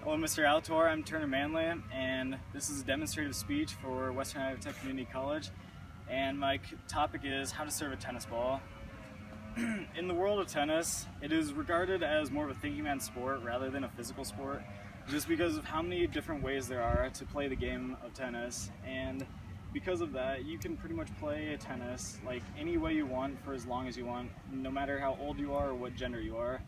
Hello, Mr. Altor. I'm Turner Manley, and this is a demonstrative speech for Western Iowa Tech Community College. And my topic is how to serve a tennis ball. In the world of tennis, it is regarded as more of a thinking man's sport rather than a physical sport, just because of how many different ways there are to play the game of tennis. And because of that, you can pretty much play tennis like any way you want for as long as you want, no matter how old you are or what gender you are.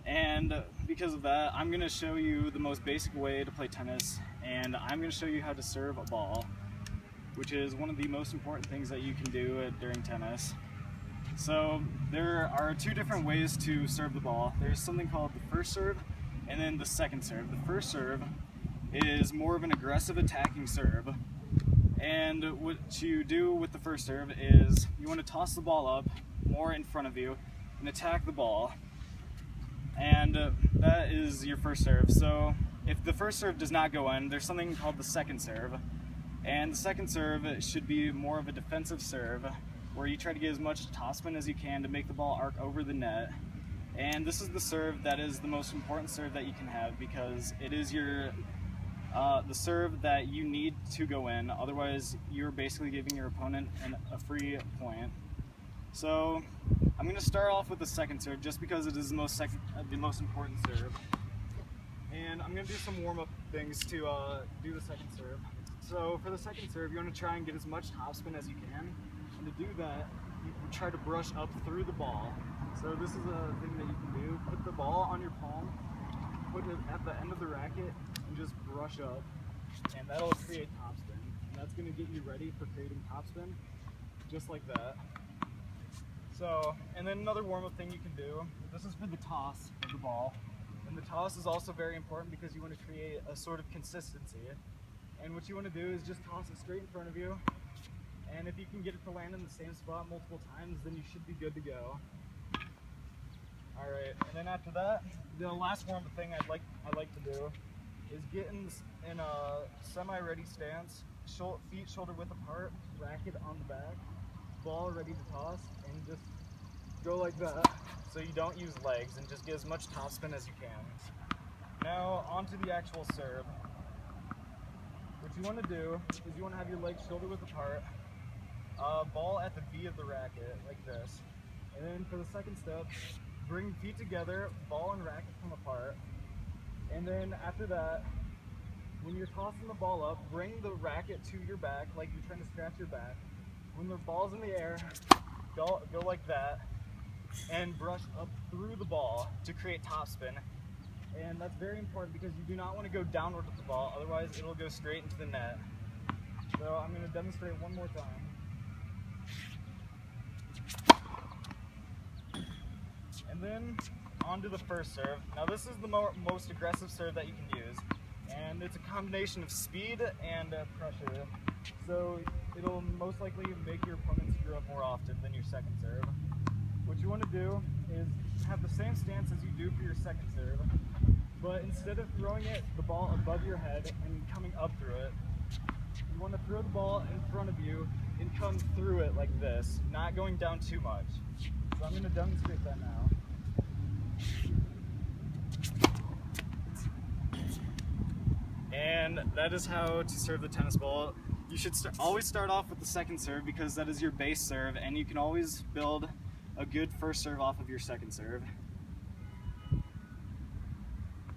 And because of that, I'm going to show you the most basic way to play tennis, and I'm going to show you how to serve a ball, which is one of the most important things that you can do during tennis. So there are two different ways to serve the ball. There's something called the first serve and then the second serve. The first serve is more of an aggressive attacking serve, and what you do with the first serve is you want to toss the ball up more in front of you and attack the ball. And that is your first serve. So if the first serve does not go in, there's something called the second serve. And the second serve should be more of a defensive serve, where you try to get as much topspin as you can to make the ball arc over the net. And this is the serve that is the most important serve that you can have, because it is the serve that you need to go in. Otherwise, you're basically giving your opponent a free point. So I'm going to start off with the second serve just because it is the most important serve. And I'm going to do some warm-up things to do the second serve. So for the second serve, you want to try and get as much topspin as you can. And to do that, you try to brush up through the ball. So this is a thing that you can do. Put the ball on your palm, put it at the end of the racket, and just brush up. And that'll create topspin. And that's going to get you ready for creating topspin, just like that. So, and then another warm-up thing you can do, this is for the toss of the ball. And the toss is also very important because you want to create a sort of consistency. And what you want to do is just toss it straight in front of you. And if you can get it to land in the same spot multiple times, then you should be good to go. Alright, and then after that, the last warm-up thing I like to do is get in a semi-ready stance, feet shoulder-width apart, racket on the back, ball ready to toss, and just go like that, so you don't use legs, and just get as much topspin as you can. Now onto the actual serve. What you want to do is you want to have your legs shoulder width apart, ball at the V of the racket like this, and then for the second step, bring feet together, ball and racket come apart, and then after that, when you're tossing the ball up, bring the racket to your back like you're trying to scratch your back. When the ball's in the air, go like that and brush up through the ball to create topspin. And that's very important because you do not want to go downward with the ball, otherwise it'll go straight into the net. So I'm going to demonstrate one more time. And then onto the first serve. Now this is the most aggressive serve that you can use, and it's a combination of speed and pressure. So it'll most likely make your opponent screw up more often than your second serve. What you want to do is have the same stance as you do for your second serve, but instead of throwing the ball above your head and coming up through it, you want to throw the ball in front of you and come through it like this, not going down too much. So I'm going to demonstrate that now. And that is how to serve the tennis ball. You should always start off with the second serve because that is your base serve, and you can always build a good first serve off of your second serve.